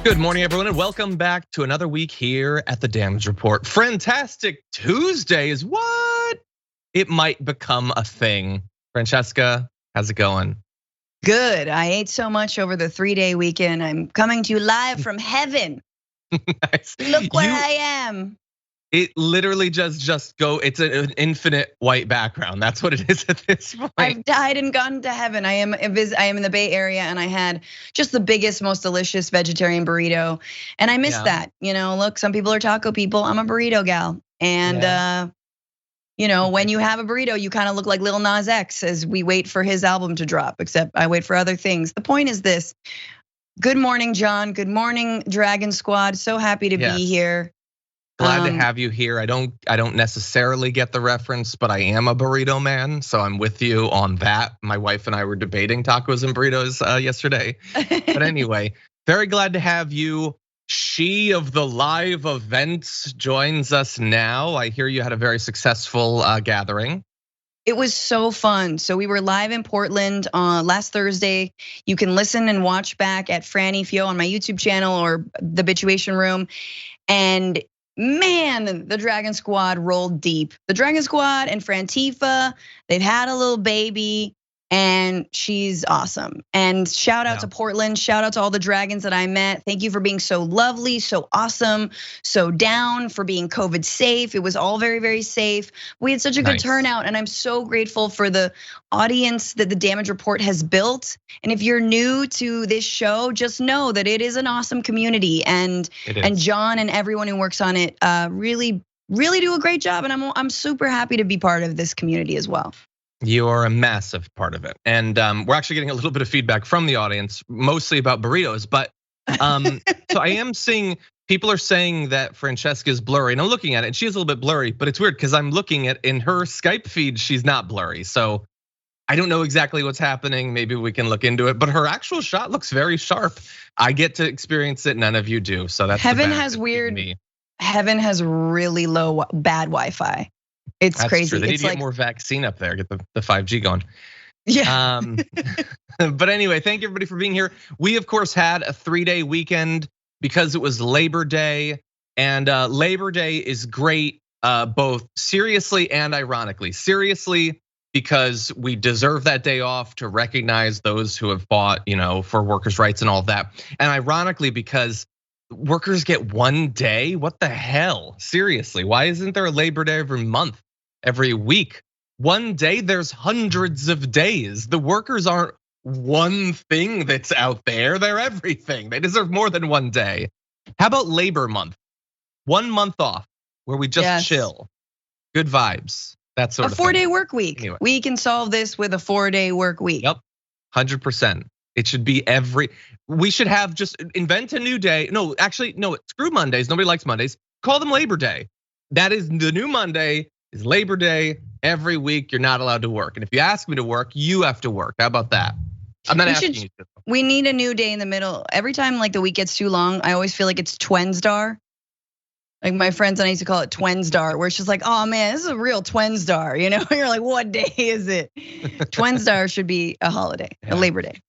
Good morning, everyone, and welcome back to another week here at the Damage Report. Fantastic Tuesday is what? It might become a thing. Francesca, how's it going? Good. I ate so much over the 3-day weekend. I'm coming to you live from heaven. Nice. Look where I am. It literally just go. It's an infinite white background. That's what it is at this point. I've died and gone to heaven. I am in the Bay Area, and I had just the biggest, most delicious vegetarian burrito, and I miss that. You know, look, some people are taco people. I'm a burrito gal, and when you have a burrito, you kind of look like Lil Nas X as we wait for his album to drop. Except I wait for other things. The point is this: good morning, John. Good morning, Dragon Squad. So happy to be here. Glad to have you here. I don't necessarily get the reference, but I am a burrito man, so I'm with you on that. My wife and I were debating tacos and burritos yesterday. But anyway, very glad to have you. She of the live events joins us now. I hear you had a very successful gathering. It was so fun. So we were live in Portland last Thursday. You can listen and watch back at Franny Fio on my YouTube channel or the Bituation Room. And man, the Dragon Squad rolled deep. The Dragon Squad and Frantifa, they've had a little baby and she's awesome. And shout out to Portland, shout out to all the dragons that I met. Thank you for being so lovely, so awesome, so down, for being COVID safe. It was all very, very safe. We had such a good turnout, and I'm so grateful for the audience that the Damage Report has built. And if you're new to this show, just know that it is an awesome community, and John and everyone who works on it really do a great job. And I'm super happy to be part of this community as well. You are a massive part of it. And we're actually getting a little bit of feedback from the audience, mostly about burritos. But so I am seeing people are saying that Francesca is blurry. And I'm looking at it and she is a little bit blurry, but it's weird because I'm looking at in her Skype feed, she's not blurry. So I don't know exactly what's happening. Maybe we can look into it, but her actual shot looks very sharp. I get to experience it, none of you do. So that's Heaven has Heaven has really low, bad Wi-Fi. It's crazy. True. They need to get more vaccine up there, get the 5G going. Yeah. But anyway, thank you everybody for being here. We of course had a 3-day weekend because it was Labor Day, and Labor Day is great, both seriously and ironically. Seriously, because we deserve that day off to recognize those who have fought, for workers' rights and all of that. And ironically, because workers get one day. What the hell? Seriously, why isn't there a Labor Day every month, every week? One day, there's hundreds of days. The workers aren't one thing that's out there, they're everything. They deserve more than one day. How about Labor Month? 1 month off where we just chill. Good vibes. That sort of thing. A 4-day work week. Anyway. We can solve this with a 4-day work week. Yep, 100%. It should be we should have just invent a new day. No, actually, no, screw Mondays. Nobody likes Mondays. Call them Labor Day. That is the new Monday, is Labor Day. Every week you're not allowed to work. And if you ask me to work, you have to work. How about that? I'm not asking you to. We need a new day in the middle. Every time like the week gets too long, I always feel like it's Twenstar. Like my friends and I used to call it Twenstar, where it's just like, oh man, this is a real Twenstar. You're like, what day is it? Twenstar should be a holiday, a Labor Day.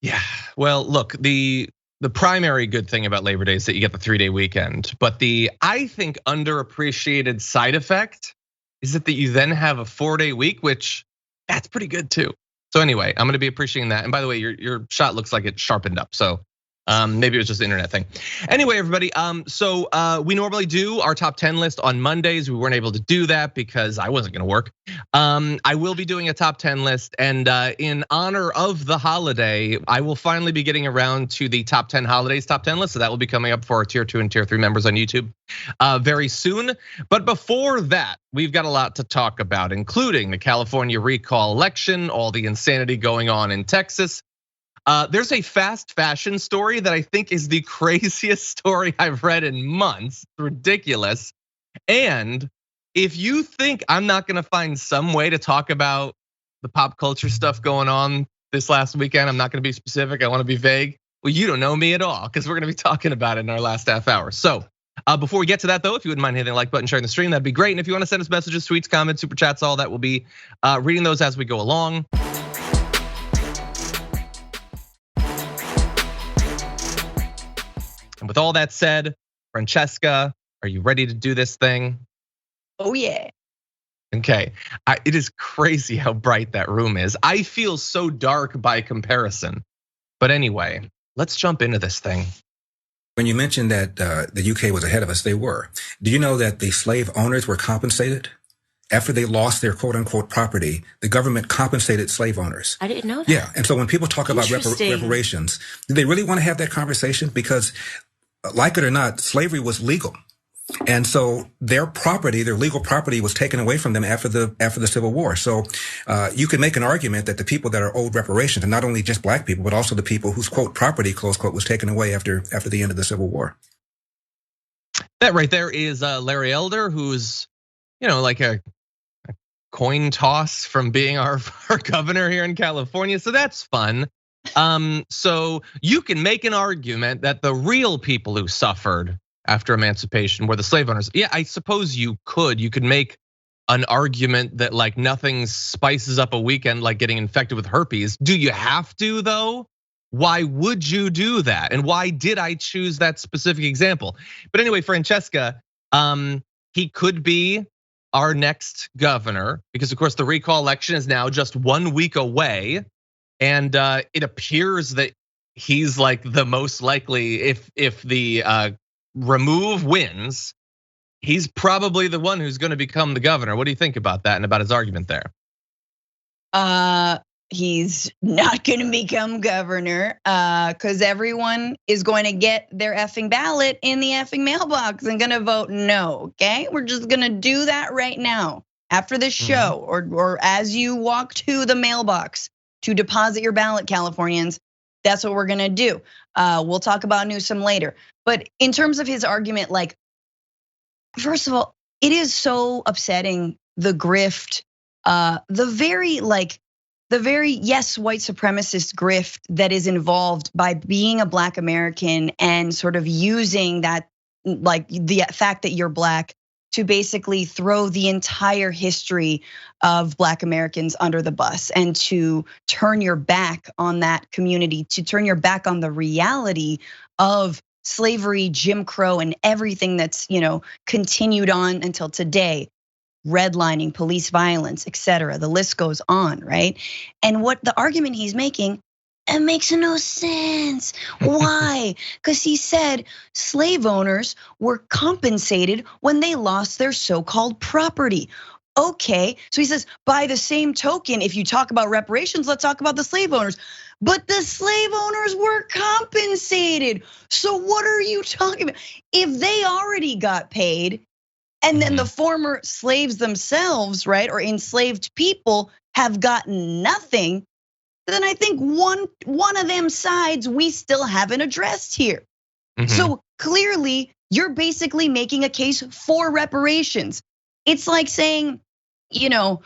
Yeah, well, look, the primary good thing about Labor Day is that you get the 3-day weekend. But the, I think, underappreciated side effect is that you then have a 4-day week, which that's pretty good too. So anyway, I'm gonna be appreciating that. And by the way, your shot looks like it sharpened up. So maybe it was just an internet thing. Anyway, everybody, so we normally do our top 10 list on Mondays. We weren't able to do that because I wasn't gonna work. I will be doing a top 10 list, and in honor of the holiday, I will finally be getting around to the top 10 holidays top 10 list. So that will be coming up for our tier 2 and tier 3 members on YouTube very soon. But before that, we've got a lot to talk about, including the California recall election, all the insanity going on in Texas. There's a fast fashion story that I think is the craziest story I've read in months. It's ridiculous. And if you think I'm not gonna find some way to talk about the pop culture stuff going on this last weekend, I'm not gonna be specific, I wanna be vague. Well, you don't know me at all, because we're gonna be talking about it in our last half hour. So before we get to that though, if you wouldn't mind hitting the like button, sharing the stream, that'd be great. And if you wanna send us messages, tweets, comments, super chats, all that, we'll be reading those as we go along. And with all that said, Francesca, are you ready to do this thing? Oh yeah. Okay, it is crazy how bright that room is. I feel so dark by comparison. But anyway, let's jump into this thing. When you mentioned that the UK was ahead of us, they were. Do you know that the slave owners were compensated? After they lost their quote unquote property, the government compensated slave owners. I didn't know that. Yeah, and so when people talk about reparations, do they really want to have that conversation? Because like it or not, slavery was legal. And so their property, their legal property was taken away from them after the Civil War. So you can make an argument that the people that are owed reparations, and not only just black people, but also the people whose quote property, close quote, was taken away after the end of the Civil War. That right there is Larry Elder, who's, like a coin toss from being our governor here in California. So that's fun. So you can make an argument that the real people who suffered after emancipation were the slave owners. Yeah, I suppose you could make an argument that like nothing spices up a weekend like getting infected with herpes. Do you have to though? Why would you do that? And why did I choose that specific example? But anyway, Francesca, he could be our next governor because of course the recall election is now just 1 week away. And it appears that he's like the most likely if the remove wins, he's probably the one who's going to become the governor. What do you think about that and about his argument there? He's not going to become governor because everyone is going to get their effing ballot in the effing mailbox and going to vote no. Okay, we're just going to do that right now after this show or as you walk to the mailbox to deposit your ballot, Californians. That's what we're going to do. We'll talk about Newsom later. But in terms of his argument, like, first of all, it is so upsetting, the grift, the very yes, white supremacist grift that is involved by being a black American and sort of using that, like the fact that you're black to basically throw the entire history of black Americans under the bus and to turn your back on that community, to turn your back on the reality of slavery, Jim Crow, and everything that's, continued on until today. Redlining, police violence, etc. The list goes on, right? And what the argument he's making, it makes no sense. Why? Because he said slave owners were compensated when they lost their so-called property. Okay, so he says, by the same token, if you talk about reparations, let's talk about the slave owners. But the slave owners were compensated. So what are you talking about? If they already got paid, and then the former slaves themselves, right, or enslaved people have gotten nothing, then I think one of them sides we still haven't addressed here. So clearly, you're basically making a case for reparations. It's like saying, well,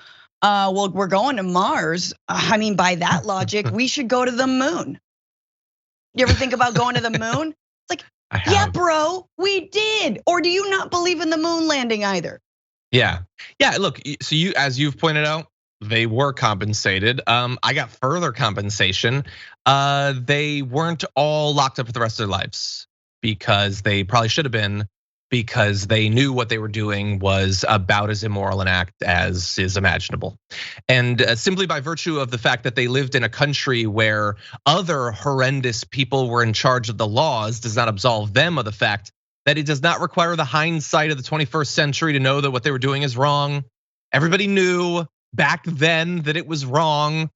we're going to Mars. I mean, by that logic, we should go to the moon. You ever think about going to the moon? It's like, yeah, bro, we did. Or do you not believe in the moon landing either? Yeah, look, so as you've pointed out, they were compensated. I got further compensation. They weren't all locked up for the rest of their lives because they probably should have been, because they knew what they were doing was about as immoral an act as is imaginable. And simply by virtue of the fact that they lived in a country where other horrendous people were in charge of the laws does not absolve them of the fact that it does not require the hindsight of the 21st century to know that what they were doing is wrong. Everybody knew back then that it was wrong.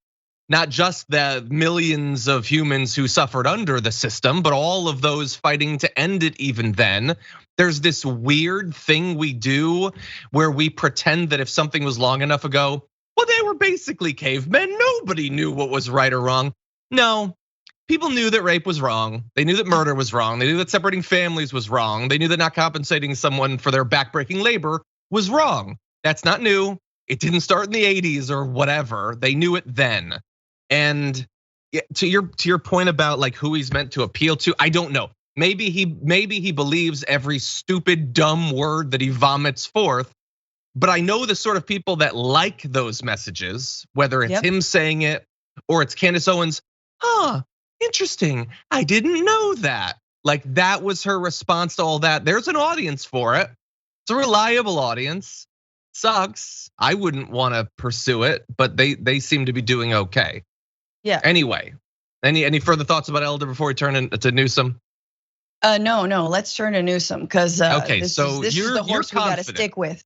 Not just the millions of humans who suffered under the system, but all of those fighting to end it even then. There's this weird thing we do where we pretend that if something was long enough ago, well, they were basically cavemen. Nobody knew what was right or wrong. No, people knew that rape was wrong. They knew that murder was wrong. They knew that separating families was wrong. They knew that not compensating someone for their backbreaking labor was wrong. That's not new. It didn't start in the 80s or whatever. They knew it then. And to your point about like who he's meant to appeal to, I don't know. Maybe he believes every stupid, dumb word that he vomits forth. But I know the sort of people that like those messages, whether it's him saying it or it's Candace Owens. Interesting. I didn't know that. Like that was her response to all that. There's an audience for it. It's a reliable audience. Sucks. I wouldn't want to pursue it, but they seem to be doing okay. Yeah. Anyway, any further thoughts about Elder before we turn into Newsom? No. Let's turn to Newsom because okay, this so is the horse we got to stick with.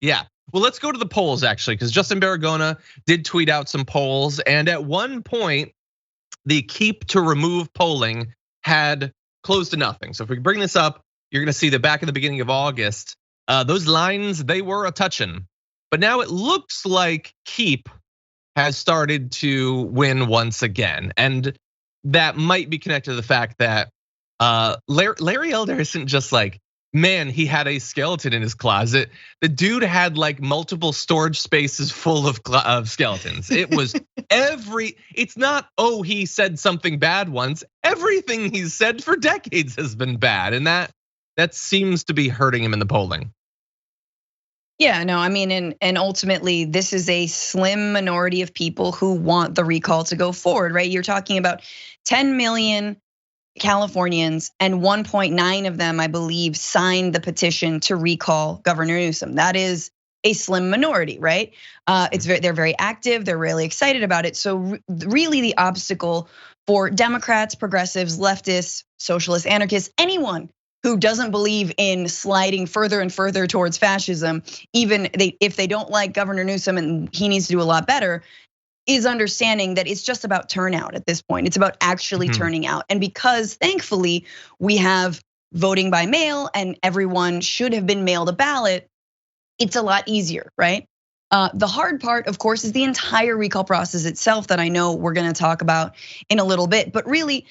Yeah. Well, let's go to the polls actually, because Justin Baragona did tweet out some polls, and at one point, the keep to remove polling had close to nothing. So if we bring this up, you're gonna see that back in the beginning of August, those lines, they were a touchin'. But now it looks like keep has started to win once again. And that might be connected to the fact that Larry Elder isn't just like, man, he had a skeleton in his closet. The dude had like multiple storage spaces full of skeletons. It was it's not, oh, he said something bad once. Everything he's said for decades has been bad. And that seems to be hurting him in the polling. Yeah, no, I mean, and ultimately, this is a slim minority of people who want the recall to go forward, right? You're talking about 10 million Californians, and 1.9 of them, I believe, signed the petition to recall Governor Newsom. That is a slim minority, right? They're very active. They're really excited about it. So really, the obstacle for Democrats, progressives, leftists, socialists, anarchists, anyone who doesn't believe in sliding further and further towards fascism, even if they don't like Governor Newsom and he needs to do a lot better, is understanding that it's just about turnout at this point. It's about actually turning out. And because thankfully we have voting by mail and everyone should have been mailed a ballot, it's a lot easier, right? The hard part, of course, is the entire recall process itself that I know we're gonna talk about in a little bit, but really,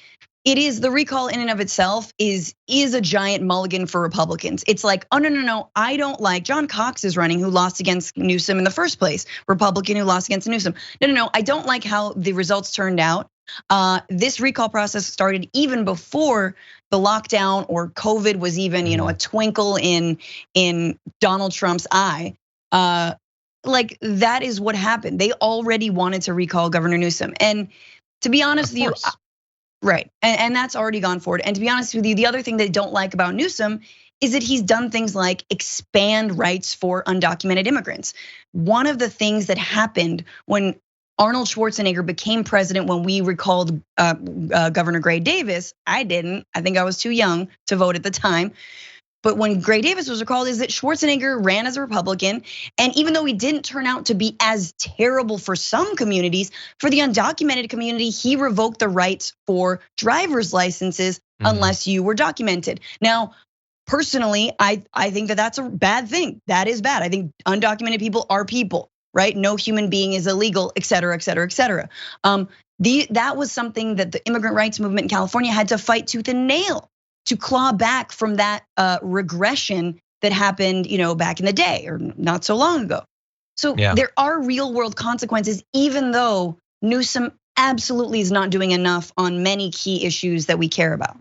it is the recall in and of itself is a giant mulligan for Republicans. It's like, oh no, I don't like John Cox is running, who lost against Newsom in the first place, Republican who lost against Newsom. No, I don't like how the results turned out. This recall process started even before the lockdown or COVID was even, a twinkle in Donald Trump's eye. Like that is what happened. They already wanted to recall Governor Newsom, and to be honest with you. Right, and that's already gone forward. And to be honest with you, the other thing they don't like about Newsom is that he's done things like expand rights for undocumented immigrants. One of the things that happened when Arnold Schwarzenegger became president, when we recalled Governor Gray Davis, I didn't, I think I was too young to vote at the time. But when Gray Davis was recalled, is that Schwarzenegger ran as a Republican, and even though he didn't turn out to be as terrible for some communities, for the undocumented community, he revoked the rights for driver's licenses unless you were documented. Now, personally, I think that that's a bad thing. That is bad. I think undocumented people are people, right? No human being is illegal, et cetera, et cetera, et cetera. That was something that the immigrant rights movement in California had to fight tooth and nail to claw back from that regression that happened, back in the day or not so long ago. So there are real world consequences, even though Newsom absolutely is not doing enough on many key issues that we care about.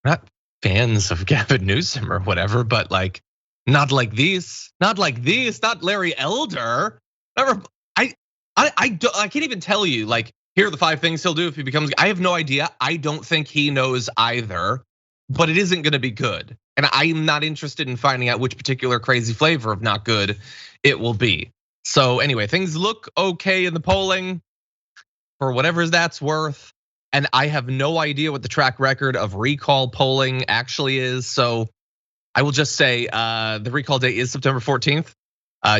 Not fans of Gavin Newsom or whatever, but like, not like these, not Larry Elder. I can't even tell you, like, here are the 5 things he'll do if he becomes, I have no idea. I don't think he knows either, but it isn't gonna be good. And I'm not interested in finding out which particular crazy flavor of not good it will be. So anyway, things look okay in the polling for whatever that's worth. And I have no idea what the track record of recall polling actually is. So I will just say the recall date is September 14th.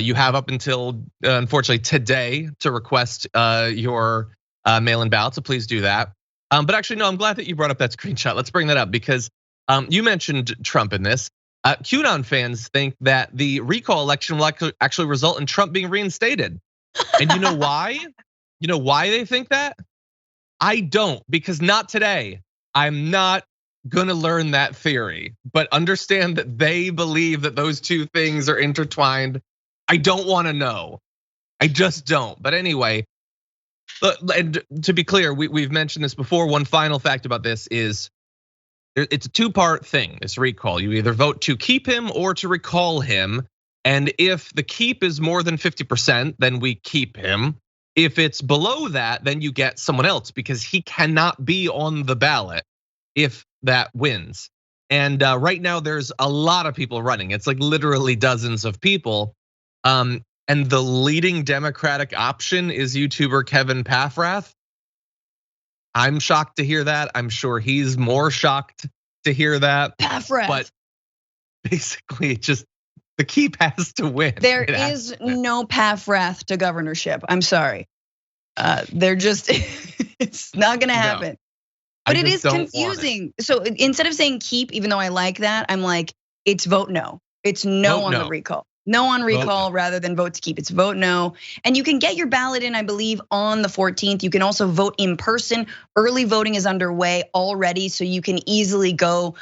You have up until, unfortunately, today to request your mail-in ballot, so please do that. But actually, no, I'm glad that you brought up that screenshot. Let's bring that up because you mentioned Trump in this. QAnon fans think that the recall election will actually result in Trump being reinstated. And you know why? You know why they think that? I don't, because not today. I'm not gonna learn that theory, but understand that they believe that those two things are intertwined. I don't wanna know. I just don't. But anyway, and to be clear, we've mentioned this before. One final fact about this is it's a 2-part thing, this recall. You either vote to keep him or to recall him. And if the keep is more than 50%, then we keep him. If it's below that, then you get someone else because he cannot be on the ballot if that wins. And right now there's a lot of people running. It's like literally dozens of people. And the leading Democratic option is YouTuber Kevin Paffrath. I'm shocked to hear that. I'm sure he's more shocked to hear that. Paffrath. But basically, just the keep has to win. There is no Paffrath to governorship. I'm sorry. They're just, it's not gonna happen. But it is confusing. So instead of saying keep, even though I like that, I'm like, it's vote no. It's no on the recall. No on recall rather than vote to keep. It's vote no. And you can get your ballot in, I believe, on the 14th. You can also vote in person. Early voting is underway already, so you can easily go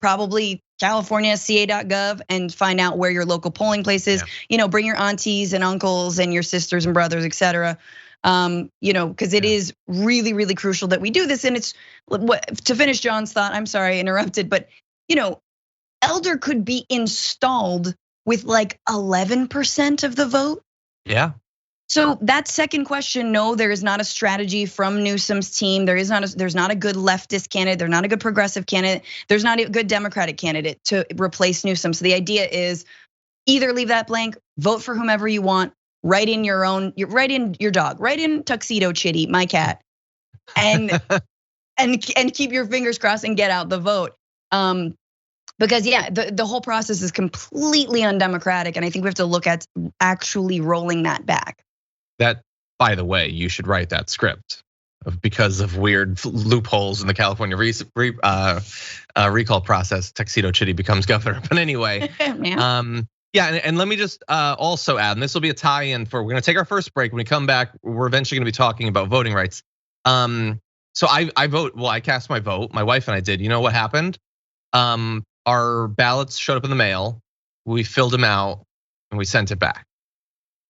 probably california.ca.gov and find out where your local polling place is. Bring your aunties and uncles and your sisters and brothers, etc. Because it is really, really crucial that we do this. And it's to finish John's thought. I'm sorry, I interrupted, but Elder could be installed with like 11% of the vote. Yeah. So that second question, no, there is not a strategy from Newsom's team. There's not a good leftist candidate. There's not a good progressive candidate. There's not a good Democratic candidate to replace Newsom. So the idea is either leave that blank, vote for whomever you want, write in your dog, write in Tuxedo Chitty, my cat, and keep your fingers crossed and get out the vote. Because the whole process is completely undemocratic, and I think we have to look at actually rolling that back. That, by the way, you should write that script because of weird loopholes in the California recall process. Tuxedo Chitty becomes governor. But anyway, and let me just also add, and this will be a tie-in for, we're gonna take our first break. When we come back, we're eventually gonna be talking about voting rights. So I vote, well, I cast my vote. My wife and I did. You know what happened? Our ballots showed up in the mail. We filled them out and we sent it back.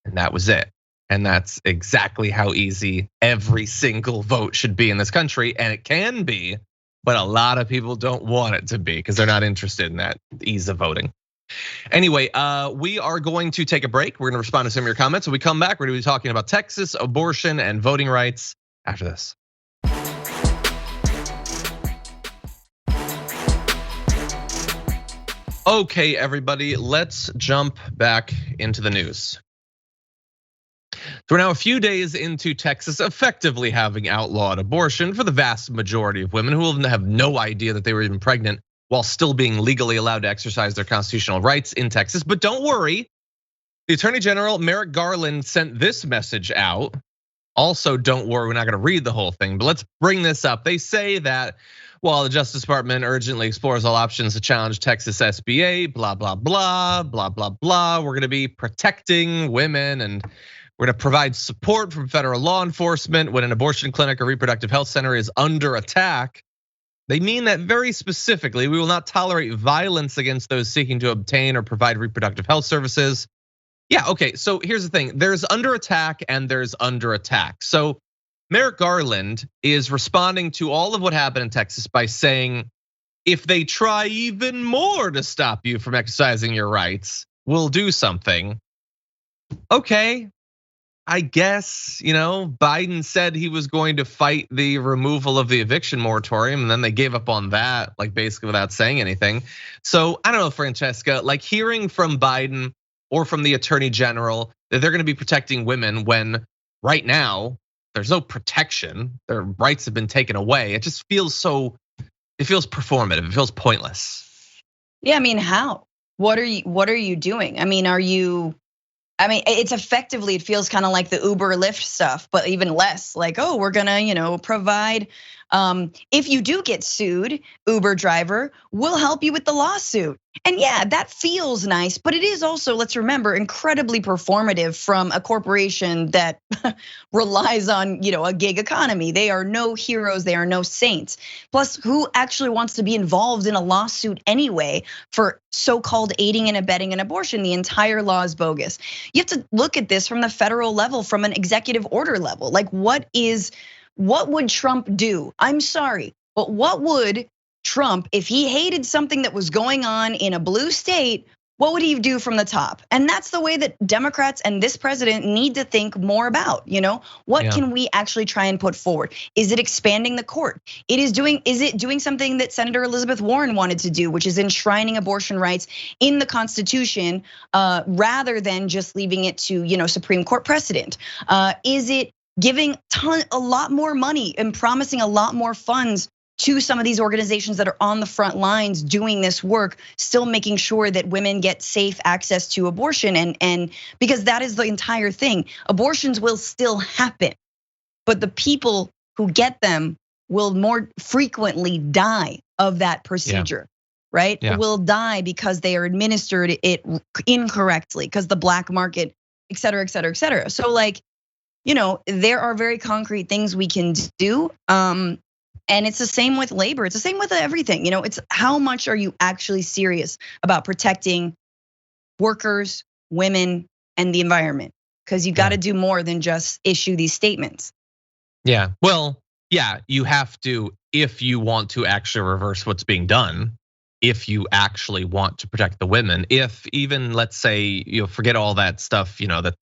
And that was it. And that's exactly how easy every single vote should be in this country. And it can be, but a lot of people don't want it to be because they're not interested in that ease of voting. Anyway, we are going to take a break. We're gonna respond to some of your comments. When we come back, we're gonna be talking about Texas, abortion, and voting rights after this. Okay, everybody, let's jump back into the news. So we're now a few days into Texas effectively having outlawed abortion for the vast majority of women who will have no idea that they were even pregnant while still being legally allowed to exercise their constitutional rights in Texas. But don't worry, the Attorney General Merrick Garland sent this message out. Also, don't worry, we're not gonna read the whole thing, but let's bring this up. They say that while the Justice Department urgently explores all options to challenge Texas SBA, blah, blah, blah, blah, blah, blah. We're gonna be protecting women and we're gonna provide support from federal law enforcement when an abortion clinic or reproductive health center is under attack. They mean that very specifically. We will not tolerate violence against those seeking to obtain or provide reproductive health services. Yeah, okay, so here's the thing. There's under attack and there's under attack. So Merrick Garland is responding to all of what happened in Texas by saying, if they try even more to stop you from exercising your rights, we'll do something. Okay, I guess, Biden said he was going to fight the removal of the eviction moratorium, and then they gave up on that, like basically without saying anything. So I don't know, Francesca, like hearing from Biden or from the Attorney General that they're gonna be protecting women when right now, there's no protection, their rights have been taken away. It just feels it feels performative, it feels pointless. Yeah, I mean, how? What are you doing? I mean, it's effectively, it feels kind of like the Uber Lyft stuff, but even less like, oh, we're gonna, provide, if you do get sued, Uber driver, we'll help you with the lawsuit. And yeah, that feels nice, but it is also, let's remember, incredibly performative from a corporation that relies on, a gig economy. They are no heroes, they are no saints. Plus, who actually wants to be involved in a lawsuit anyway for so-called aiding and abetting an abortion? The entire law is bogus. You have to look at this from the federal level, from an executive order level. Like what would Trump do? I'm sorry, but what would Trump, if he hated something that was going on in a blue state, What would he do from the top? And that's the way that Democrats and this president need to think more about, what can we actually try and put forward? Is it expanding the court? Is it doing something that Senator Elizabeth Warren wanted to do, which is enshrining abortion rights in the Constitution, rather than just leaving it to, Supreme Court precedent? Is it giving a lot more money and promising a lot more funds to some of these organizations that are on the front lines doing this work, still making sure that women get safe access to abortion? And because that is the entire thing. Abortions will still happen, but the people who get them will more frequently die of that procedure, right? Will die because they are administered it incorrectly, because the black market, et cetera, et cetera, et cetera. So there are very concrete things we can do. And it's the same with labor. It's the same with everything. It's how much are you actually serious about protecting workers, women, and the environment? Because you got to do more than just issue these statements. Yeah, well, you have to, if you want to actually reverse what's being done, if you actually want to protect the women, if even, let's say, forget all that stuff, that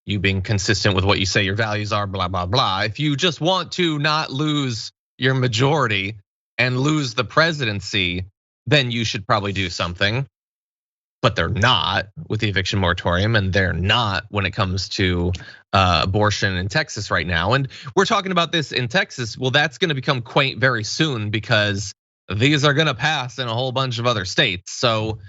you being consistent with what you say your values are, blah, blah, blah. If you just want to not lose your majority and lose the presidency, then you should probably do something. But they're not with the eviction moratorium, and they're not when it comes to abortion in Texas right now. And we're talking about this in Texas. Well, that's gonna become quaint very soon, because these are gonna pass in a whole bunch of other states. So,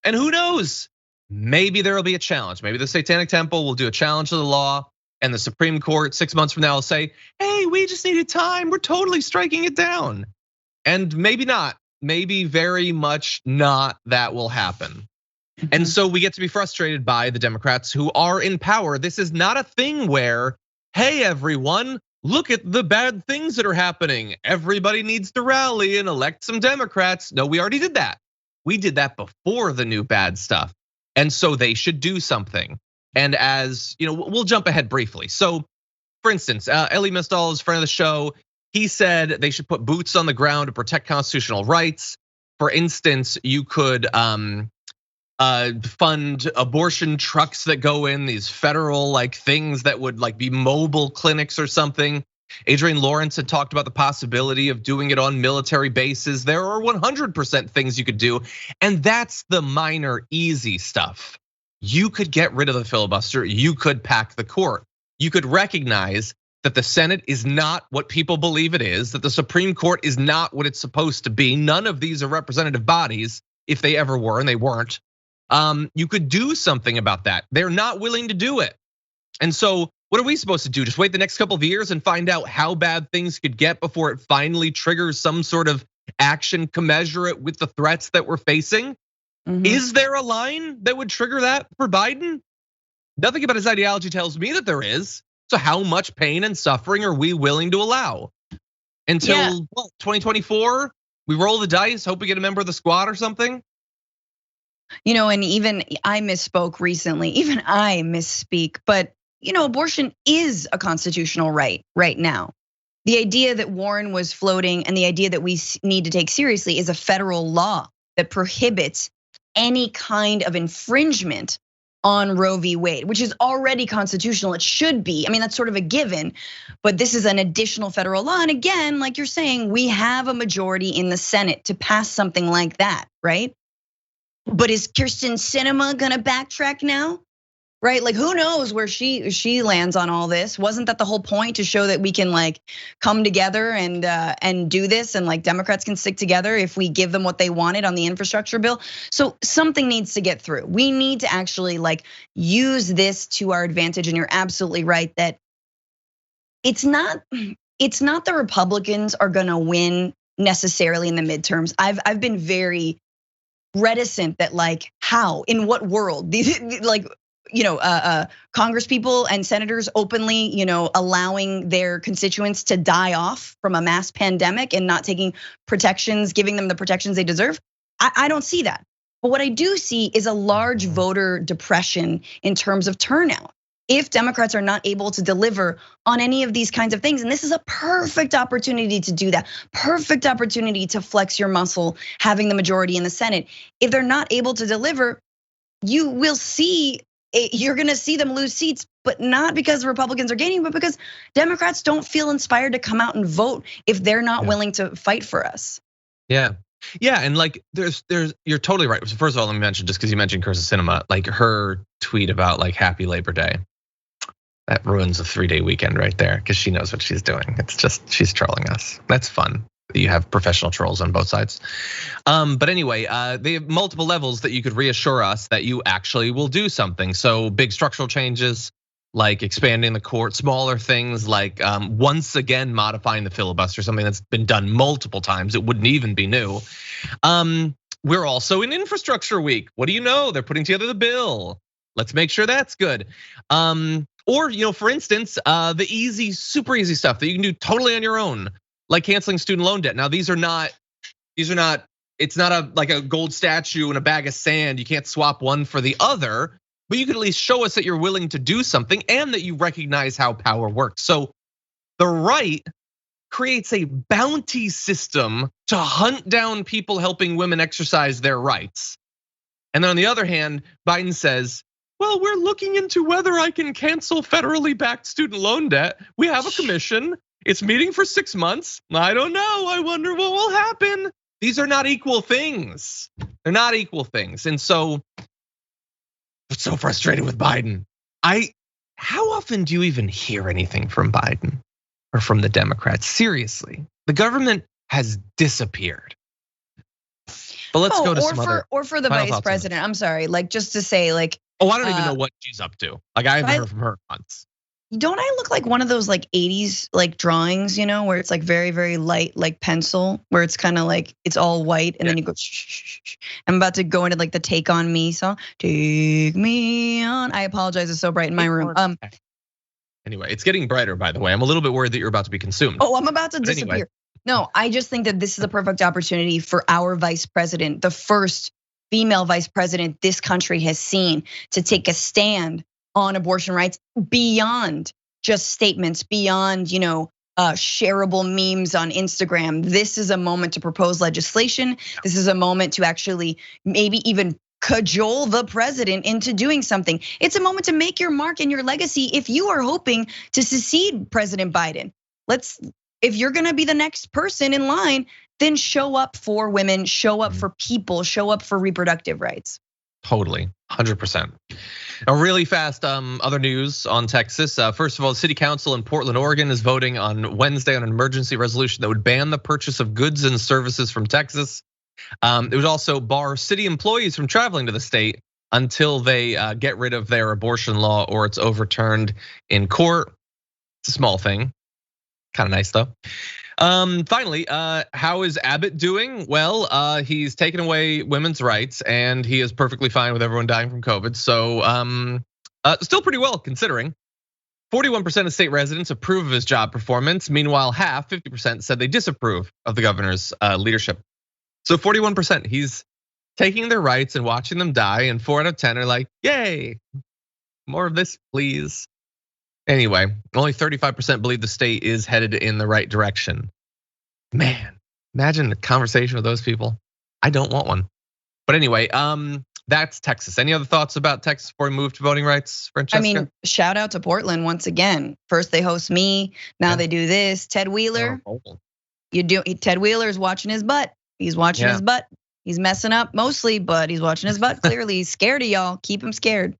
and who knows? Maybe there will be a challenge. Maybe the Satanic Temple will do a challenge to the law, and the Supreme Court 6 months from now will say, hey, we just needed time, we're totally striking it down. And maybe not, maybe very much not that will happen. And so we get to be frustrated by the Democrats who are in power. This is not a thing where, hey everyone, look at the bad things that are happening. Everybody needs to rally and elect some Democrats. No, we already did that. We did that before the new bad stuff. And so they should do something. And as we'll jump ahead briefly. So for instance, Elie Mystal is a friend of the show. He said they should put boots on the ground to protect constitutional rights. For instance, you could fund abortion trucks that go in, these federal things that would be mobile clinics or something. Adrienne Lawrence had talked about the possibility of doing it on military bases. There are 100% things you could do, and that's the minor, easy stuff. You could get rid of the filibuster, you could pack the court. You could recognize that the Senate is not what people believe it is, that the Supreme Court is not what it's supposed to be. None of these are representative bodies, if they ever were, and they weren't. You could do something about that. They're not willing to do it. And so what are we supposed to do? Just wait the next couple of years and find out how bad things could get before it finally triggers some sort of action commensurate with the threats that we're facing? Is there a line that would trigger that for Biden? Nothing about his ideology tells me that there is. So how much pain and suffering are we willing to allow? Until what, 2024, we roll the dice, hope we get a member of the squad or something? And even I misspoke recently, even I misspeak, but abortion is a constitutional right now. The idea that Warren was floating and the idea that we need to take seriously is a federal law that prohibits any kind of infringement on Roe v. Wade, which is already constitutional. It should be. I mean, that's sort of a given, but this is an additional federal law. And again, like you're saying, we have a majority in the Senate to pass something like that, right? But is Kyrsten Sinema gonna backtrack now? Right, who knows where she lands on all this? Wasn't that the whole point, to show that we can come together and do this, and Democrats can stick together if we give them what they wanted on the infrastructure bill? So something needs to get through. We need to actually use this to our advantage. And you're absolutely right that it's not the Republicans are gonna win necessarily in the midterms. I've been very reticent that how, in what world, these Congress people and senators openly, allowing their constituents to die off from a mass pandemic and not taking protections, giving them the protections they deserve. I don't see that. But what I do see is a large voter depression in terms of turnout. If Democrats are not able to deliver on any of these kinds of things, and this is a perfect opportunity to do that, perfect opportunity to flex your muscle, having the majority in the Senate. If they're not able to deliver, you will see, you're gonna see them lose seats, but not because Republicans are gaining, but because Democrats don't feel inspired to come out and vote if they're not willing to fight for us. Yeah, and like there's you're totally right. So first of all, let me mention, just because you mentioned Kyrsten Sinema, like her tweet about like Happy Labor Day, that ruins a 3-day weekend right there, because she knows what she's doing. It's just, she's trolling us. That's fun. You have professional trolls on both sides. But anyway, they have multiple levels that you could reassure us that you actually will do something. So big structural changes, like expanding the court, smaller things like once again modifying the filibuster, something that's been done multiple times. It wouldn't even be new. We're also in infrastructure week. What do you know? They're putting together the bill. Let's make sure that's good. Or, for instance, the easy, super easy stuff that you can do totally on your own, like canceling student loan debt. Now, these are not, it's not like a gold statue and a bag of sand. You can't swap one for the other, but you can at least show us that you're willing to do something and that you recognize how power works. So the right creates a bounty system to hunt down people helping women exercise their rights. And then on the other hand, Biden says, well, we're looking into whether I can cancel federally backed student loan debt. We have a commission. It's meeting for 6 months. I don't know. I wonder what will happen. These are not equal things. They're not equal things. And so, I'm so frustrated with Biden. How often do you even hear anything from Biden or from the Democrats? Seriously, the government has disappeared. But let's go to some other. Or for the vice president. I'm sorry, like just to say, like. Oh, I don't even know what she's up to. Like I haven't heard from her in months. Don't I look like one of those like 80s like drawings, where it's like very, very light, like pencil, where it's kind of like it's all white, and then you go shh. I'm about to go into like the Take On Me song. Take me on. I apologize, it's so bright in my room. Anyway, it's getting brighter, by the way. I'm a little bit worried that you're about to be consumed. Oh, I'm about to disappear. Anyway. No, I just think that this is a perfect opportunity for our vice president, the first female vice president this country has seen, to take a stand on abortion rights beyond just statements, beyond shareable memes on Instagram. This is a moment to propose legislation. This is a moment to actually maybe even cajole the president into doing something. It's a moment to make your mark and your legacy if you are hoping to succeed President Biden. If you're gonna be the next person in line, then show up for women, show up for people, show up for reproductive rights. Totally, 100%. Now, really fast, other news on Texas. First of all, the city council in Portland, Oregon is voting on Wednesday on an emergency resolution that would ban the purchase of goods and services from Texas. It would also bar city employees from traveling to the state until they get rid of their abortion law or it's overturned in court. It's a small thing, kind of nice though. Finally, how is Abbott doing? Well, he's taken away women's rights and he is perfectly fine with everyone dying from COVID. So still pretty well considering. 41% of state residents approve of his job performance. Meanwhile, 50% said they disapprove of the governor's leadership. So 41%, he's taking their rights and watching them die, and 4 out of 10 are like, yay, more of this, please. Anyway, only 35% believe the state is headed in the right direction. Man, imagine a conversation with those people. I don't want one. But anyway, that's Texas. Any other thoughts about Texas before we move to voting rights, Francesca? I mean, shout out to Portland once again. First they host me, now they do this. Ted Wheeler, Ted Wheeler's watching his butt. He's watching his butt. He's messing up mostly, but he's watching his butt. Clearly, he's scared of y'all. Keep him scared.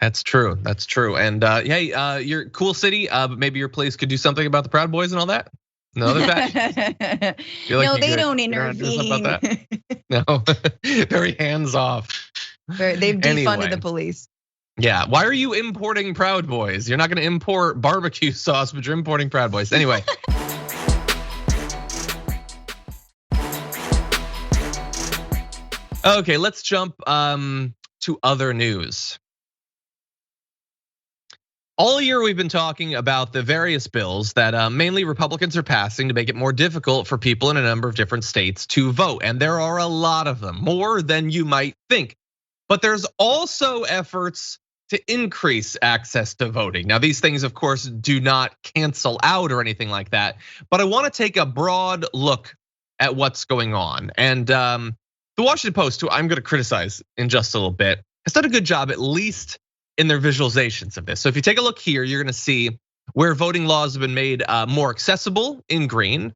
That's true. That's true. And hey, you're a cool city, but maybe your place could do something about the Proud Boys and all that. No, they're bad. No, they don't intervene. No, very hands off. They've defunded the police. Yeah, why are you importing Proud Boys? You're not going to import barbecue sauce, but you're importing Proud Boys. Anyway. Okay, let's jump to other news. All year we've been talking about the various bills that mainly Republicans are passing to make it more difficult for people in a number of different states to vote. And there are a lot of them, more than you might think. But there's also efforts to increase access to voting. Now, these things, of course, do not cancel out or anything like that. But I want to take a broad look at what's going on. And the Washington Post, who I'm going to criticize in just a little bit, has done a good job, at least in their visualizations of this. So if you take a look here, you're gonna see where voting laws have been made more accessible in green,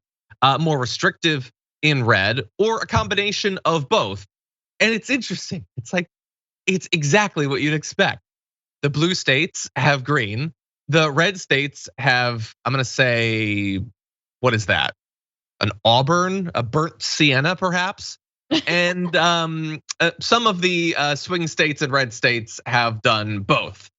more restrictive in red, or a combination of both. And it's interesting. It's exactly what you'd expect. The blue states have green. The red states have, I'm gonna say, what is that? An auburn, a burnt sienna, perhaps. And some of the swing states and red states have done both.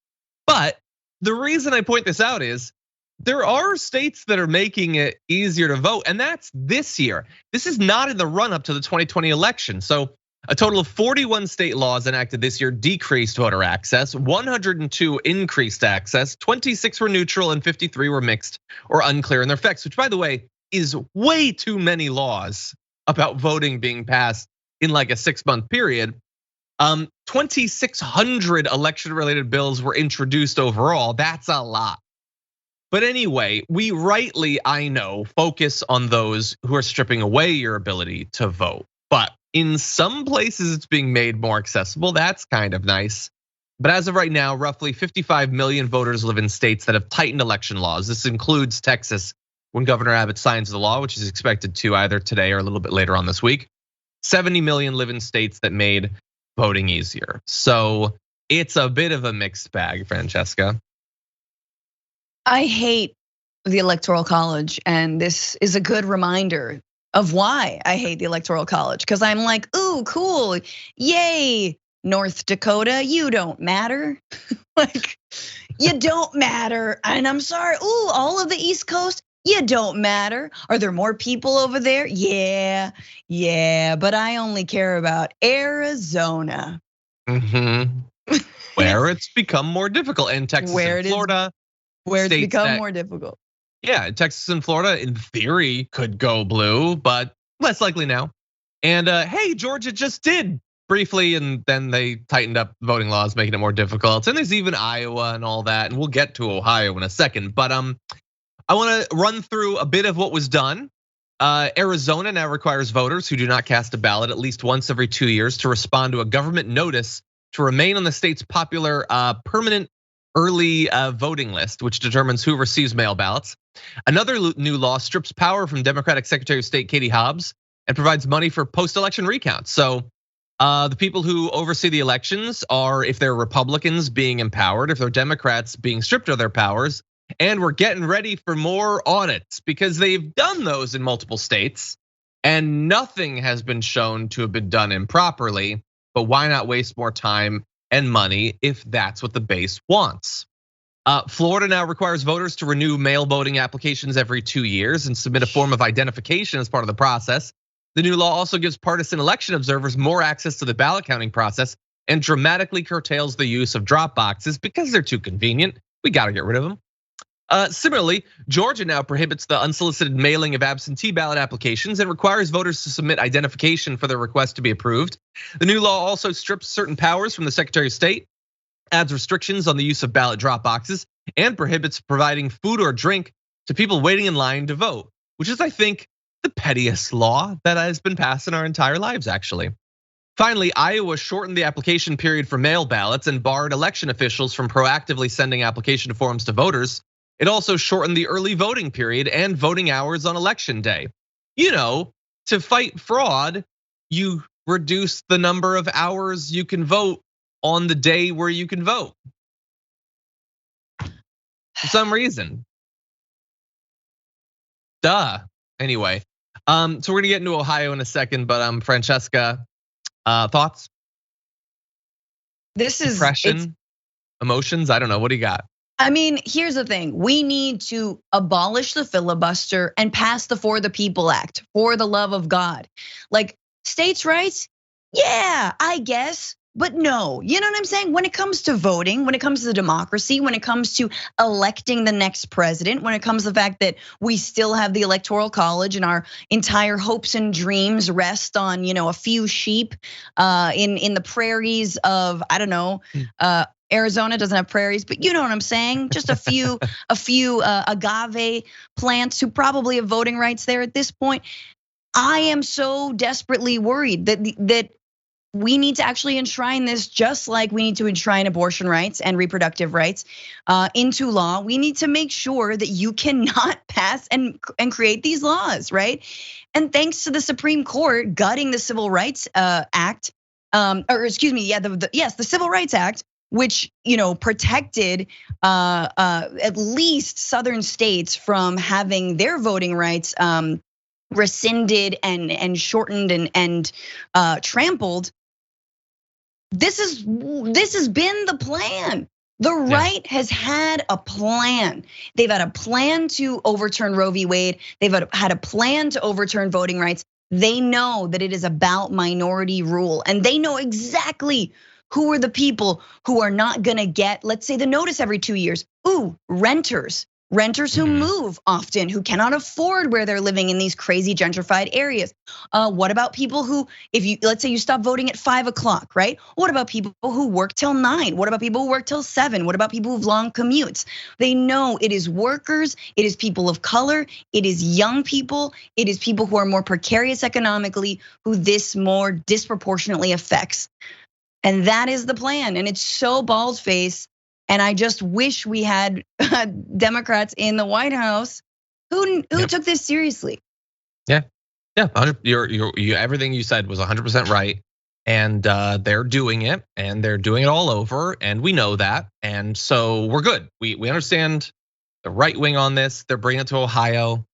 But the reason I point this out is there are states that are making it easier to vote, and that's this year. This is not in the run up to the 2020 election. So a total of 41 state laws enacted this year decreased voter access, 102 increased access, 26 were neutral, and 53 were mixed or unclear in their effects, which, by the way, is way too many laws about voting being passed in like a 6-month period. 2,600 election-related bills were introduced overall. That's a lot. But anyway, we rightly, I know, focus on those who are stripping away your ability to vote. But in some places, it's being made more accessible. That's kind of nice. But as of right now, roughly 55 million voters live in states that have tightened election laws. This includes Texas, when Governor Abbott signs the law, which is expected to either today or a little bit later on this week. 70 million live in states that made voting easier. So it's a bit of a mixed bag, Francesca. I hate the Electoral College, and this is a good reminder of why I hate the Electoral College, because I'm like, ooh, cool, yay, North Dakota, you don't matter. Like, you don't matter. And I'm sorry, ooh, all of the East Coast, you don't matter. Are there more people over there? Yeah, but I only care about Arizona. Where it's become more difficult, and Texas and Florida. Where it's become more difficult. Yeah, Texas and Florida in theory could go blue, but less likely now. And hey, Georgia just did briefly, and then they tightened up voting laws, making it more difficult. And there's even Iowa and all that, and we'll get to Ohio in a second. But I want to run through a bit of what was done. Arizona now requires voters who do not cast a ballot at least once every 2 years to respond to a government notice to remain on the state's popular permanent early voting list, which determines who receives mail ballots. Another new law strips power from Democratic Secretary of State Katie Hobbs and provides money for post-election recounts. So the people who oversee the elections are, if they're Republicans, being empowered, if they're Democrats, being stripped of their powers. And we're getting ready for more audits because they've done those in multiple states and nothing has been shown to have been done improperly. But why not waste more time and money if that's what the base wants? Florida now requires voters to renew mail voting applications every 2 years and submit a form of identification as part of the process. The new law also gives partisan election observers more access to the ballot counting process and dramatically curtails the use of drop boxes because they're too convenient. We gotta get rid of them. Similarly, Georgia now prohibits the unsolicited mailing of absentee ballot applications and requires voters to submit identification for their request to be approved. The new law also strips certain powers from the Secretary of State, adds restrictions on the use of ballot drop boxes, and prohibits providing food or drink to people waiting in line to vote, which is, I think, the pettiest law that has been passed in our entire lives, actually. Finally, Iowa shortened the application period for mail ballots and barred election officials from proactively sending application forms to voters. It also shortened the early voting period and voting hours on election day. You know, to fight fraud, you reduce the number of hours you can vote on the day where you can vote. For some reason. Duh. Anyway, so we're gonna get into Ohio in a second, but Francesca, thoughts? This is impression, emotions. I don't know. What do you got? I mean, here's the thing. We need to abolish the filibuster and pass the For the People Act, for the love of God. Like states' rights, yeah, I guess, but no. You know what I'm saying? When it comes to voting, when it comes to democracy, when it comes to electing the next president, when it comes to the fact that we still have the Electoral College and our entire hopes and dreams rest on, a few sheep in the prairies of, I don't know, Arizona doesn't have prairies, but you know what I'm saying? Just a few agave plants who probably have voting rights there at this point. I am so desperately worried that we need to actually enshrine this, just like we need to enshrine abortion rights and reproductive rights into law. We need to make sure that you cannot pass and create these laws, right? And thanks to the Supreme Court gutting the Civil Rights Act, or excuse me, the Civil Rights Act, which protected at least southern states from having their voting rights rescinded and shortened and trampled. This has been the plan. The right has had a plan. They've had a plan to overturn Roe v. Wade. They've had a plan to overturn voting rights. They know that it is about minority rule, and they know exactly who are the people who are not gonna get, let's say, the notice every 2 years. Ooh, renters who move often, who cannot afford where they're living in these crazy gentrified areas. What about people who, let's say you stop voting at 5 o'clock, right? What about people who work till 9? What about people who work till 7? What about people who have long commutes? They know it is workers, it is people of color, it is young people, it is people who are more precarious economically, who this more disproportionately affects. And that is the plan, and it's so bald-faced. And I just wish we had Democrats in the White House who took this seriously. Yeah, everything you said was 100% right, and they're doing it, and they're doing it all over, and we know that, and so we're good. We understand the right wing on this. They're bringing it to Ohio.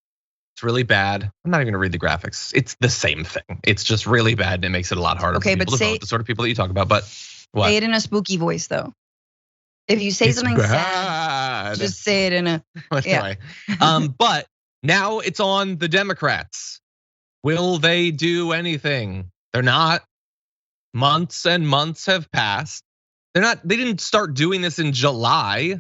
It's really bad. I'm not even gonna read the graphics. It's the same thing. It's just really bad, and it makes it a lot harder for people to vote. The sort of people that you talk about, but what? Say it in a spooky voice, though. If you say something sad, just say it in a way. But now it's on the Democrats. Will they do anything? They're not. Months and months have passed. They didn't start doing this in July.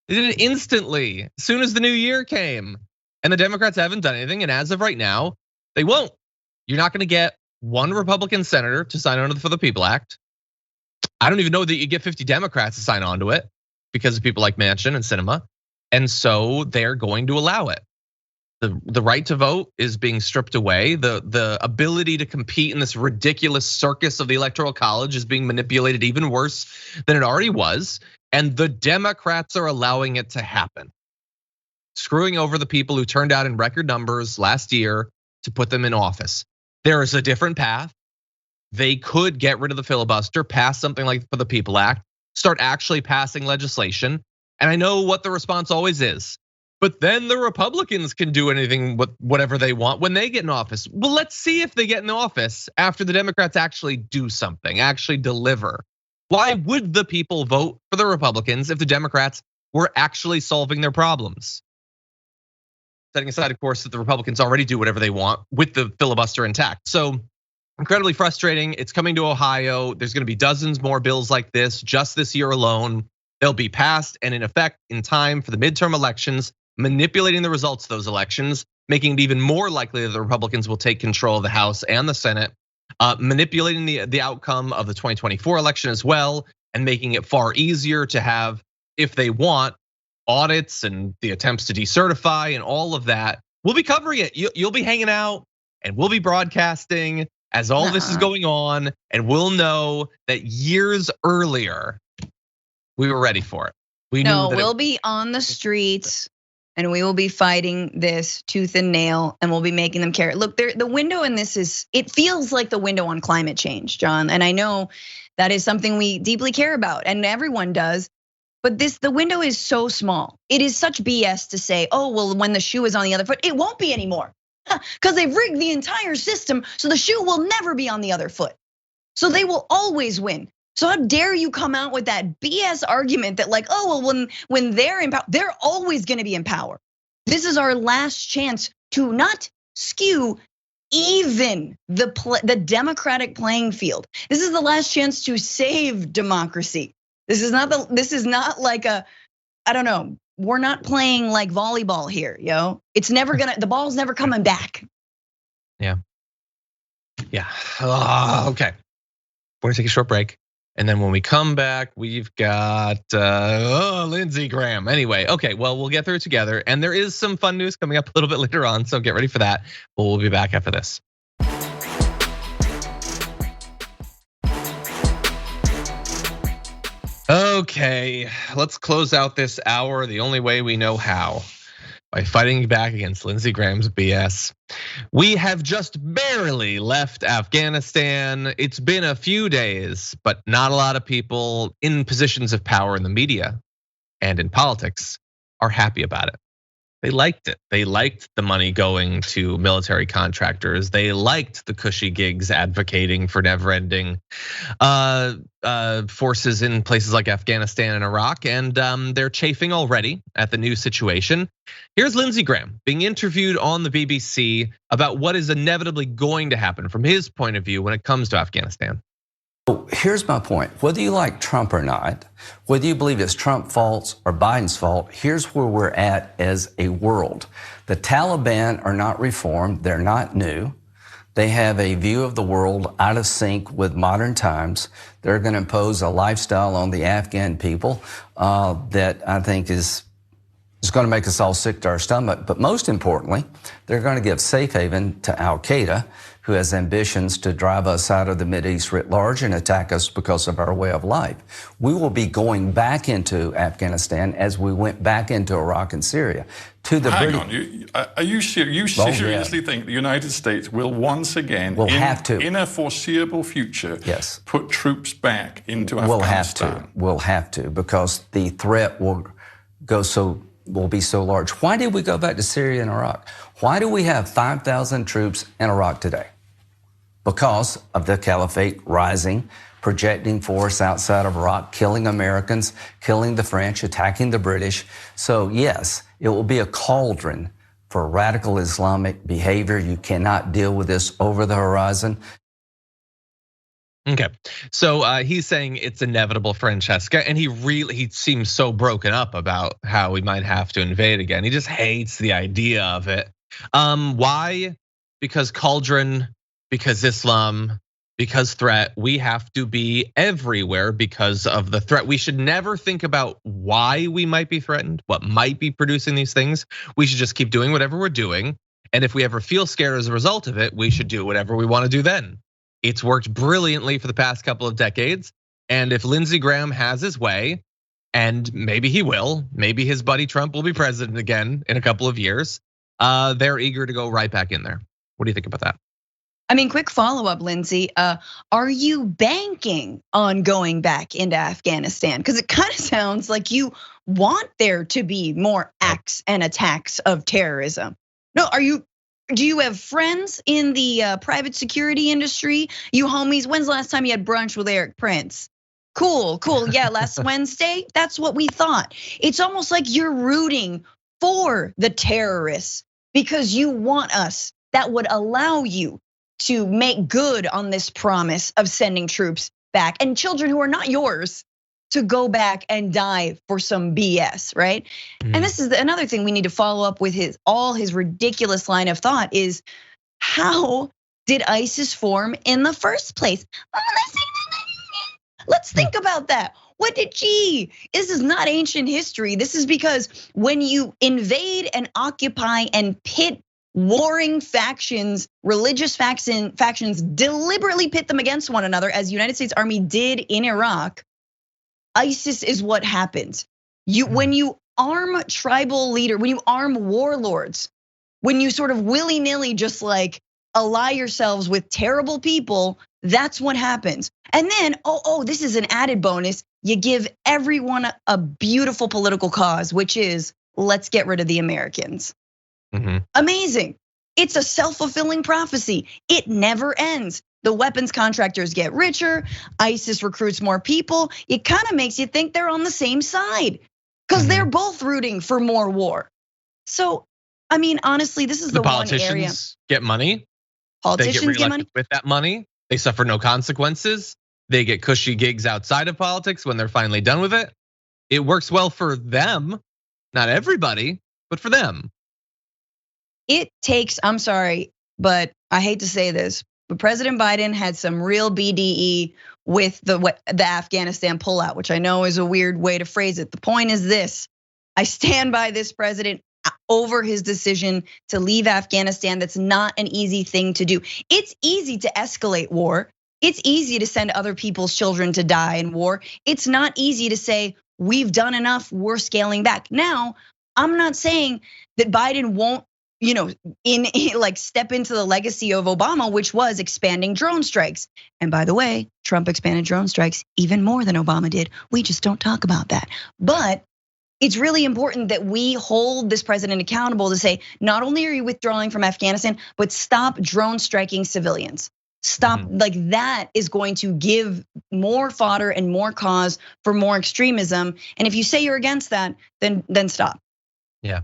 They did it instantly, as soon as the new year came. And the Democrats haven't done anything. And as of right now, they won't. You're not gonna get one Republican senator to sign on for the People Act. I don't even know that you get 50 Democrats to sign on to it because of people like Manchin and Sinema. And so they're going to allow it. The right to vote is being stripped away. The ability to compete in this ridiculous circus of the Electoral College is being manipulated even worse than it already was. And the Democrats are allowing it to happen. Screwing over the people who turned out in record numbers last year to put them in office. There is a different path. They could get rid of the filibuster, pass something like for the People Act, start actually passing legislation. And I know what the response always is, but then the Republicans can do anything with whatever they want when they get in office. Well, let's see if they get in office after the Democrats actually do something, actually deliver. Why would the people vote for the Republicans if the Democrats were actually solving their problems? Setting aside, of course, that the Republicans already do whatever they want with the filibuster intact. So incredibly frustrating. It's coming to Ohio. There's gonna be dozens more bills like this just this year alone. They'll be passed and in effect in time for the midterm elections, manipulating the results of those elections, making it even more likely that the Republicans will take control of the House and the Senate, manipulating the outcome of the 2024 election as well, and making it far easier to have, if they want, audits and the attempts to decertify and all of that. We'll be covering it. You'll be hanging out and we'll be broadcasting as all this is going on, and we'll know that years earlier, we were ready for it. We'll be on the streets and we will be fighting this tooth and nail, and we'll be making them care. Look, the window in this it feels like the window on climate change, John. And I know that is something we deeply care about, and everyone does. But the window is so small. It is such BS to say, oh, well, when the shoe is on the other foot, it won't be anymore. Because they've rigged the entire system so the shoe will never be on the other foot. So they will always win. So how dare you come out with that BS argument that like, oh, well, when they're in power, they're always gonna be in power. This is our last chance to not skew even the democratic playing field. This is the last chance to save democracy. This is not like I don't know. We're not playing like volleyball here, yo. It's never gonna, the ball's never coming back. Yeah. Okay. We're gonna take a short break. And then when we come back, we've got Lindsey Graham. Anyway, okay, well, we'll get through it together. And there is some fun news coming up a little bit later on, so get ready for that. We'll be back after this. Okay, let's close out this hour the only way we know how, by fighting back against Lindsey Graham's BS. We have just barely left Afghanistan. It's been a few days, but not a lot of people in positions of power in the media and in politics are happy about it. They liked it. They liked the money going to military contractors. They liked the cushy gigs advocating for never-ending forces in places like Afghanistan and Iraq, and they're chafing already at the new situation. Here's Lindsey Graham being interviewed on the BBC about what is inevitably going to happen from his point of view when it comes to Afghanistan. Here's my point. Whether you like Trump or not, whether you believe it's Trump's fault or Biden's fault, here's where we're at as a world. The Taliban are not reformed. They're not new. They have a view of the world out of sync with modern times. They're going to impose a lifestyle on the Afghan people that I think is going to make us all sick to our stomach. But most importantly, they're going to give safe haven to Al-Qaeda, who has ambitions to drive us out of the Mideast writ large and attack us because of our way of life. We will be going back into Afghanistan as we went back into Iraq and Syria. To the Hang on, are you seriously think the United States will once again, in a foreseeable future, put troops back into Afghanistan? We'll have to, because the threat will be so large. Why did we go back to Syria and Iraq? Why do we have 5,000 troops in Iraq today? Because of the caliphate rising, projecting force outside of Iraq, killing Americans, killing the French, attacking the British. So yes, it will be a cauldron for radical Islamic behavior. You cannot deal with this over the horizon. Okay, so he's saying it's inevitable, Francesca, and he seems so broken up about how we might have to invade again. He just hates the idea of it. Why? Because cauldron, because Islam, because threat. We have to be everywhere because of the threat. We should never think about why we might be threatened, what might be producing these things. We should just keep doing whatever we're doing. And if we ever feel scared as a result of it, we should do whatever we want to do then. It's worked brilliantly for the past couple of decades. And if Lindsey Graham has his way, and maybe he will, maybe his buddy Trump will be president again in a couple of years, they're eager to go right back in there. What do you think about that? I mean, quick follow-up, Lindsey. Are you banking on going back into Afghanistan? Because it kind of sounds like you want there to be more acts and attacks of terrorism. No, do you have friends in the private security industry? You homies, when's the last time you had brunch with Eric Prince? Cool, yeah, last Wednesday, that's what we thought. It's almost like you're rooting for the terrorists because you want us. That would allow you to make good on this promise of sending troops back and children who are not yours to go back and die for some BS, right? And this is another thing we need to follow up with all his ridiculous line of thought is, how did ISIS form in the first place? Let's think about that. This is not ancient history. This is because when you invade and occupy and pit warring factions, religious factions, deliberately pit them against one another, as the United States Army did in Iraq, ISIS is what happens. When you arm tribal leader, when you arm warlords, when you sort of willy-nilly just like ally yourselves with terrible people, that's what happens. And then, this is an added bonus. You give everyone a beautiful political cause, which is let's get rid of the Americans. Amazing. It's a self-fulfilling prophecy. It never ends. The weapons contractors get richer. ISIS recruits more people. It kind of makes you think they're on the same side because they're both rooting for more war. So, I mean, honestly, this is the one area. Politicians get money. Politicians get money with that money. They suffer no consequences. They get cushy gigs outside of politics when they're finally done with it. It works well for them, not everybody, but for them. It takes, I'm sorry, but I hate to say this, but President Biden had some real BDE with the Afghanistan pullout, which I know is a weird way to phrase it. The point is this: I stand by this president over his decision to leave Afghanistan. That's not an easy thing to do. It's easy to escalate war. It's easy to send other people's children to die in war. It's not easy to say, we've done enough, we're scaling back. Now, I'm not saying that Biden won't, like step into the legacy of Obama, which was expanding drone strikes. And by the way, Trump expanded drone strikes even more than Obama did. We just don't talk about that. But it's really important that we hold this president accountable to say, not only are you withdrawing from Afghanistan, but stop drone striking civilians. Stop, like that is going to give more fodder and more cause for more extremism. And if you say you're against that, then stop. Yeah.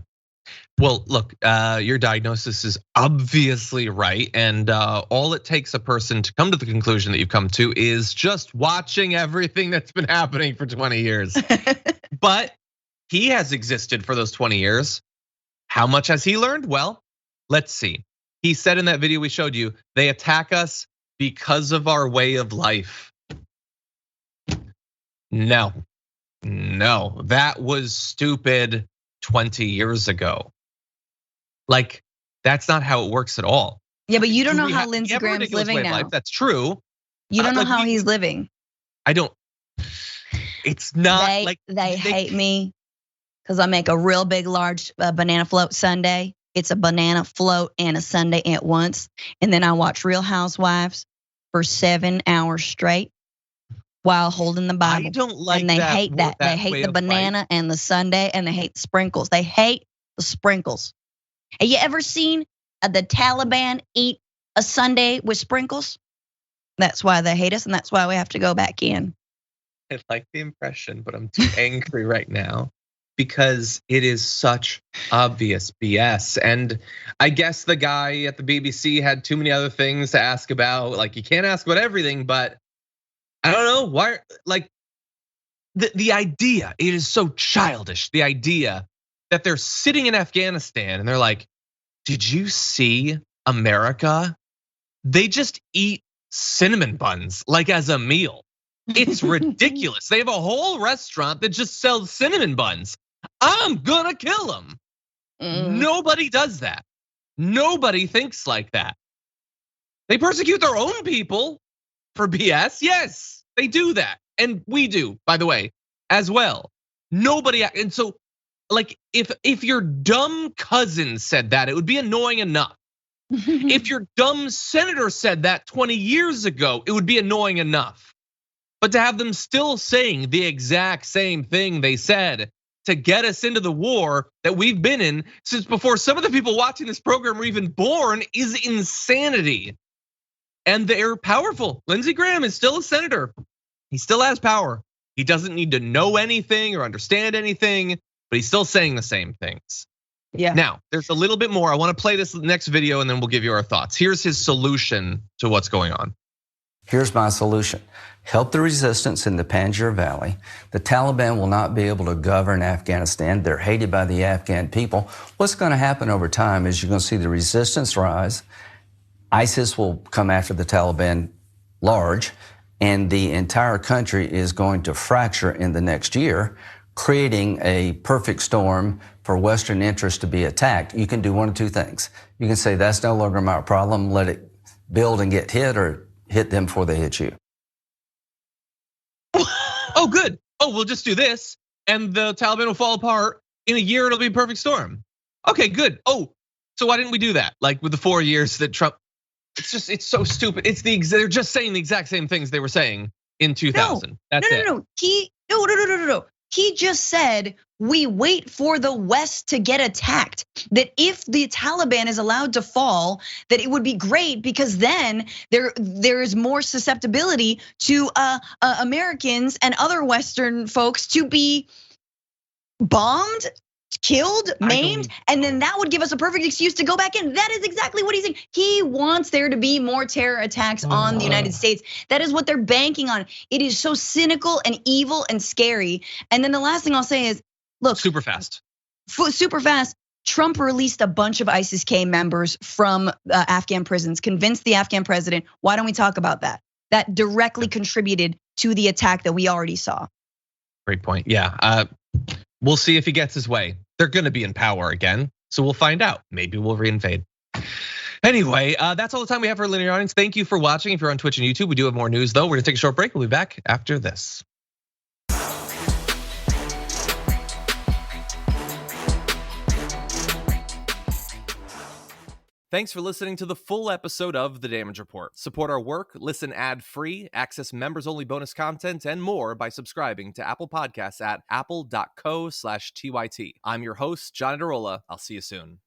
Well, look, your diagnosis is obviously right. And all it takes a person to come to the conclusion that you've come to is just watching everything that's been happening for 20 years. But he has existed for those 20 years. How much has he learned? Well, let's see. He said in that video we showed you, they attack us because of our way of life. No, that was stupid 20 years ago. Like, that's not how it works at all. Yeah, but you don't know how Lindsey Graham's living now. That's true. You don't know how he's living. I don't. It's not like they hate me because I make a real big, large banana float sundae. It's a banana float and a sundae at once. And then I watch Real Housewives for 7 hours straight while holding the Bible. I don't like that. And they hate that. They hate the banana and the sundae, and they hate the sprinkles. They hate the sprinkles. Have you ever seen the Taliban eat a sundae with sprinkles? That's why they hate us, and that's why we have to go back in. I like the impression, but I'm too angry right now because it is such obvious BS. And I guess the guy at the BBC had too many other things to ask about. Like, you can't ask about everything, but I don't know why. Like, the idea, it is so childish. The idea that they're sitting in Afghanistan and they're like, did you see America? They just eat cinnamon buns like as a meal. It's ridiculous. They have a whole restaurant that just sells cinnamon buns. I'm gonna kill them. Nobody does that. Nobody thinks like that. They persecute their own people for BS. Yes, they do that. And we do, by the way, as well. Nobody, and so like if your dumb cousin said that, it would be annoying enough. If your dumb senator said that 20 years ago, it would be annoying enough. But to have them still saying the exact same thing they said to get us into the war that we've been in since before some of the people watching this program were even born is insanity. And they're powerful. Lindsey Graham is still a senator. He still has power. He doesn't need to know anything or understand anything, but he's still saying the same things. Yeah. Now, there's a little bit more. I want to play this next video and then we'll give you our thoughts. Here's his solution to what's going on. Here's my solution. Help the resistance in the Panjshir Valley. The Taliban will not be able to govern Afghanistan. They're hated by the Afghan people. What's going to happen over time is you're going to see the resistance rise. ISIS will come after the Taliban large, and the entire country is going to fracture in the next year, creating a perfect storm for Western interests to be attacked. You can do one of two things. You can say, that's no longer my problem, let it build and get hit, or hit them before they hit you. Oh, good. Oh, we'll just do this and the Taliban will fall apart. In a year, it'll be a perfect storm. Okay, good. Oh, so why didn't we do that? Like with the 4 years that Trump, it's so stupid. They're just saying the exact same things they were saying in 2000. No. He just said, we wait for the West to get attacked. That if the Taliban is allowed to fall, that it would be great because then there is more susceptibility to Americans and other Western folks to be bombed, killed, maimed, and then that would give us a perfect excuse to go back in. That is exactly what he's saying. He wants there to be more terror attacks on the United States. That is what they're banking on. It is so cynical and evil and scary. And then the last thing I'll say is, look, super fast. Trump released a bunch of ISIS-K members from Afghan prisons, convinced the Afghan president. Why don't we talk about that? That directly contributed to the attack that we already saw. Great point. Yeah, we'll see if he gets his way. They're gonna be in power again, so we'll find out. Maybe we'll re-invade. Anyway, that's all the time we have for our linear audience. Thank you for watching. If you're on Twitch and YouTube, we do have more news though. We're gonna take a short break. We'll be back after this. Thanks for listening to the full episode of The Damage Report. Support our work, listen ad-free, access members-only bonus content, and more by subscribing to Apple Podcasts at apple.co/TYT. I'm your host, John Adarola. I'll see you soon.